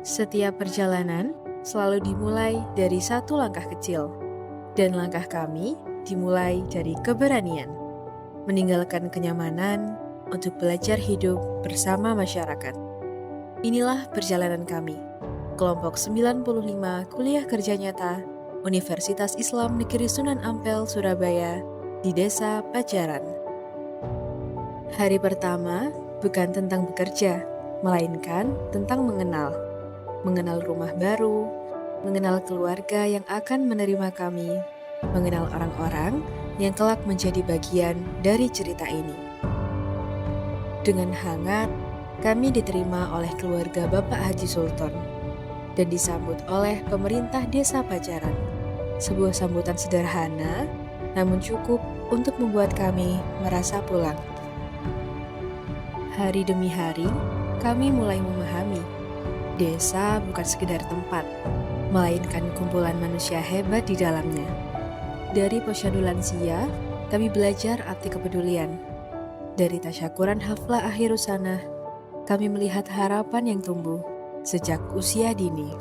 Setiap perjalanan selalu dimulai dari satu langkah kecil, dan langkah kami dimulai dari keberanian, meninggalkan kenyamanan untuk belajar hidup bersama masyarakat. Inilah perjalanan kami, kelompok 95 Kuliah Kerja Nyata, Universitas Islam Negeri Sunan Ampel, Surabaya, di Desa Pajaran. Hari pertama bukan tentang bekerja, melainkan tentang mengenal rumah baru, mengenal keluarga yang akan menerima kami, mengenal orang-orang yang kelak menjadi bagian dari cerita ini. Dengan hangat, kami diterima oleh keluarga Bapak Haji Sultan dan disambut oleh pemerintah Desa Pajaran. Sebuah sambutan sederhana, namun cukup untuk membuat kami merasa pulang. Hari demi hari, kami mulai memahami desa bukan sekedar tempat, melainkan kumpulan manusia hebat di dalamnya. Dari posyandu lansia, kami belajar arti kepedulian. Dari tasyakuran haflah akhir sanah, kami melihat harapan yang tumbuh sejak usia dini.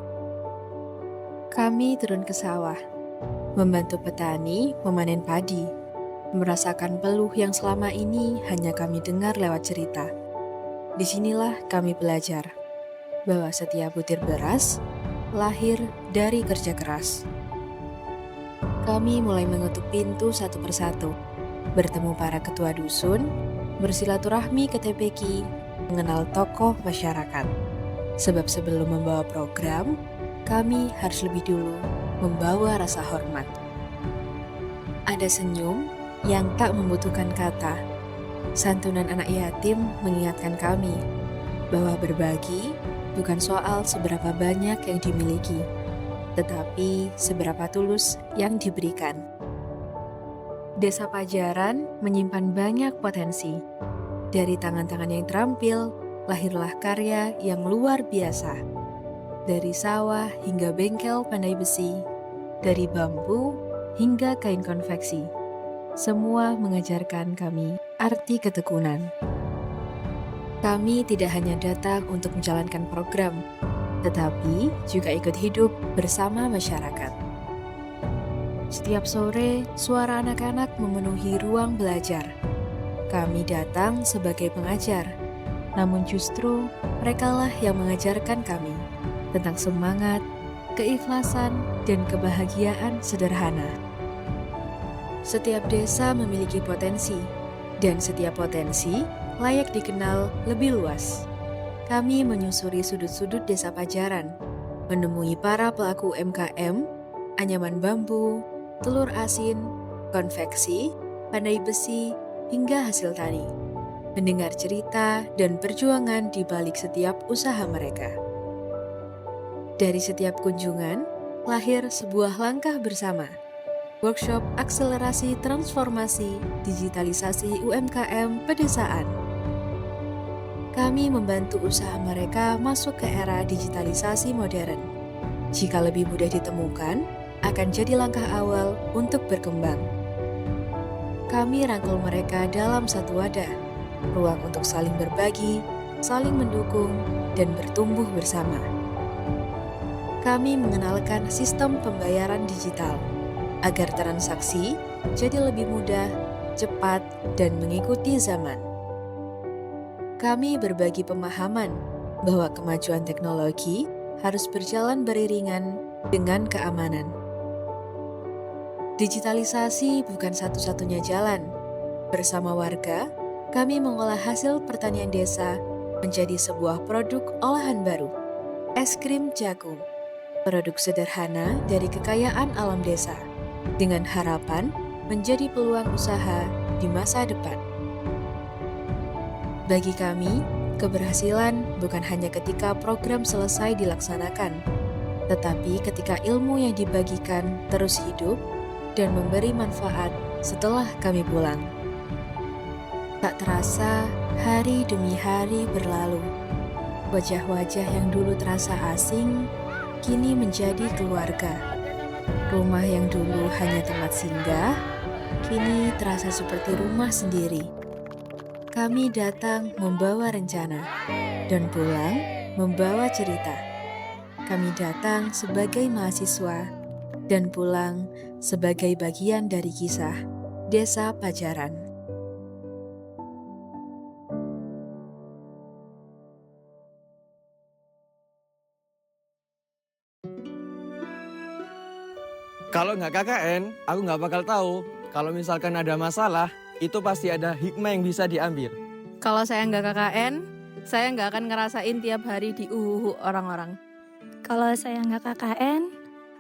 Kami turun ke sawah, membantu petani memanen padi, merasakan peluh yang selama ini hanya kami dengar lewat cerita. Disinilah kami belajar bahwa setiap butir beras lahir dari kerja keras. Kami mulai mengetuk pintu satu persatu, bertemu para ketua dusun, bersilaturahmi ke TPQ, mengenal tokoh masyarakat. Sebab sebelum membawa program, kami harus lebih dulu membawa rasa hormat. Ada senyum yang tak membutuhkan kata. Santunan anak yatim mengingatkan kami bahwa berbagi bukan soal seberapa banyak yang dimiliki, tetapi seberapa tulus yang diberikan. Desa Pajaran menyimpan banyak potensi. Dari tangan-tangan yang terampil, lahirlah karya yang luar biasa. Dari sawah hingga bengkel pandai besi, dari bambu hingga kain konveksi, semua mengajarkan kami arti ketekunan. Kami tidak hanya datang untuk menjalankan program, tetapi juga ikut hidup bersama masyarakat. Setiap sore, suara anak-anak memenuhi ruang belajar. Kami datang sebagai pengajar, namun justru merekalah yang mengajarkan kami tentang semangat, keikhlasan, dan kebahagiaan sederhana. Setiap desa memiliki potensi, dan setiap potensi layak dikenal lebih luas. Kami menyusuri sudut-sudut Desa Pajaran, menemui para pelaku UMKM, anyaman bambu, telur asin, konveksi, pandai besi, hingga hasil tani. Mendengar cerita dan perjuangan di balik setiap usaha mereka. Dari setiap kunjungan, lahir sebuah langkah bersama. Workshop akselerasi transformasi digitalisasi UMKM pedesaan. Kami membantu usaha mereka masuk ke era digitalisasi modern. Jika lebih mudah ditemukan, akan jadi langkah awal untuk berkembang. Kami rangkul mereka dalam satu wadah, ruang untuk saling berbagi, saling mendukung, dan bertumbuh bersama. Kami mengenalkan sistem pembayaran digital, agar transaksi jadi lebih mudah, cepat, dan mengikuti zaman. Kami berbagi pemahaman bahwa kemajuan teknologi harus berjalan beriringan dengan keamanan. Digitalisasi bukan satu-satunya jalan. Bersama warga, kami mengolah hasil pertanian desa menjadi sebuah produk olahan baru. Es krim jagung, produk sederhana dari kekayaan alam desa, dengan harapan menjadi peluang usaha di masa depan. Bagi kami, keberhasilan bukan hanya ketika program selesai dilaksanakan, tetapi ketika ilmu yang dibagikan terus hidup dan memberi manfaat setelah kami pulang. Tak terasa, hari demi hari berlalu. Wajah-wajah yang dulu terasa asing, kini menjadi keluarga. Rumah yang dulu hanya tempat singgah, kini terasa seperti rumah sendiri. Kami datang membawa rencana, dan pulang membawa cerita. Kami datang sebagai mahasiswa dan pulang sebagai bagian dari kisah Desa Pajaran. Kalau nggak KKN, aku nggak bakal tahu. Kalau misalkan ada masalah, itu pasti ada hikmah yang bisa diambil. Kalau saya nggak KKN, saya nggak akan ngerasain tiap hari di orang-orang. Kalau saya nggak KKN,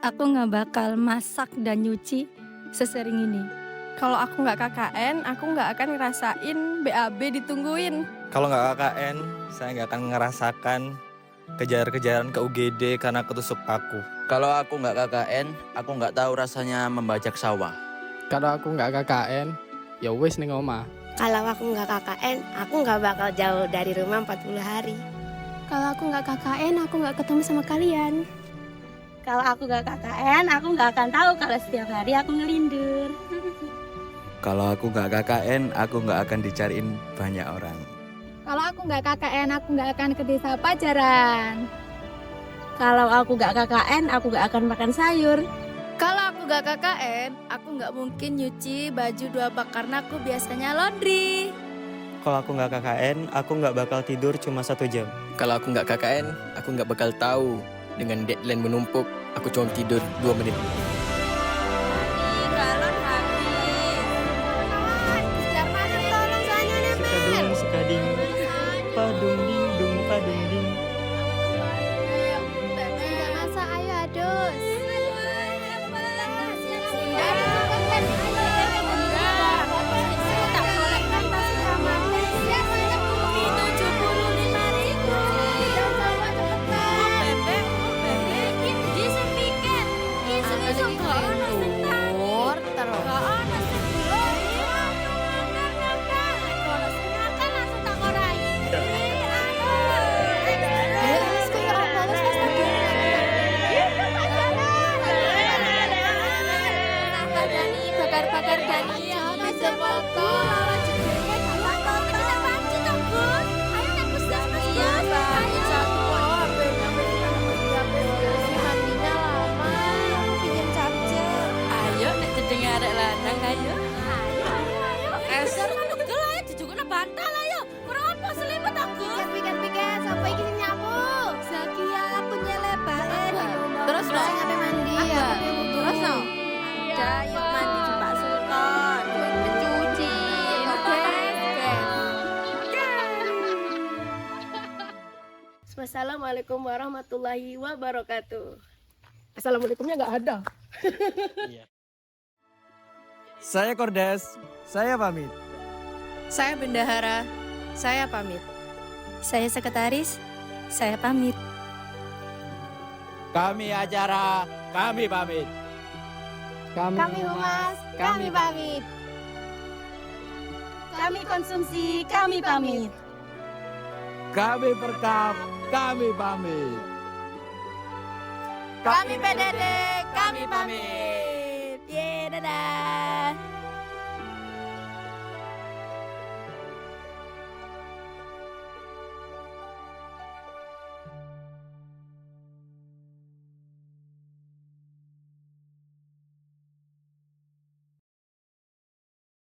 aku nggak bakal masak dan nyuci sesering ini. Kalau aku nggak KKN, aku nggak akan ngerasain BAB ditungguin. Kalau nggak KKN, saya nggak akan ngerasakan kejar-kejaran ke UGD karena ketusuk paku. Kalau aku nggak KKN, aku nggak tahu rasanya membajak sawah. Kalau aku nggak KKN, ya wis ning omah. Kalau aku nggak KKN, aku nggak bakal jauh dari rumah 40 hari. Kalau aku nggak KKN, aku nggak ketemu sama kalian. Kalau aku nggak KKN, aku nggak akan tahu kalau setiap hari aku ngelindur. Kalau aku nggak KKN, aku nggak akan dicariin banyak orang. Kalau aku nggak KKN, aku nggak akan ke desa Pajaran. Kalau aku nggak KKN, aku nggak akan makan sayur. Kalau aku nggak KKN, aku nggak mungkin nyuci baju 2 bak karena aku biasanya laundry. Kalau aku nggak KKN, aku nggak bakal tidur cuma 1 jam. Kalau aku nggak KKN, aku nggak bakal tahu. Dengan deadline menumpuk, aku cuma tidur 2 menit. Sekadung, sekading, padung ding dung, padung ding. Nggak masak, ayo adus. Bakar-bakar Dani yang bisa foto lawan jenenge gampang foto kita panci toh Gus ayo nek Gus ayo si matinya lama aku pinjam charger Ayo nek jedenge arek lanang ayo. eser kan ugel ayo dijukune bantal ayo kurang apa selimut aku pikir-pikir sapa iki sing nyapu Zakia aku nyelebaen Terus no? sing ape mandi ya Terus no? Ayo mandi di Pak Sultan mencuci Wassalamualaikum warahmatullahi wabarakatuh. Assalamualaikumnya nggak ada. Saya Kordes, saya pamit. Saya bendahara, saya pamit. saya sekretaris saya pamit Kami acara, kami pamit. kami humas kami pamit Kami konsumsi, kami pamit. Kami perkap, kami pamit. Kami PDD, kami pamit. Ye, dadah.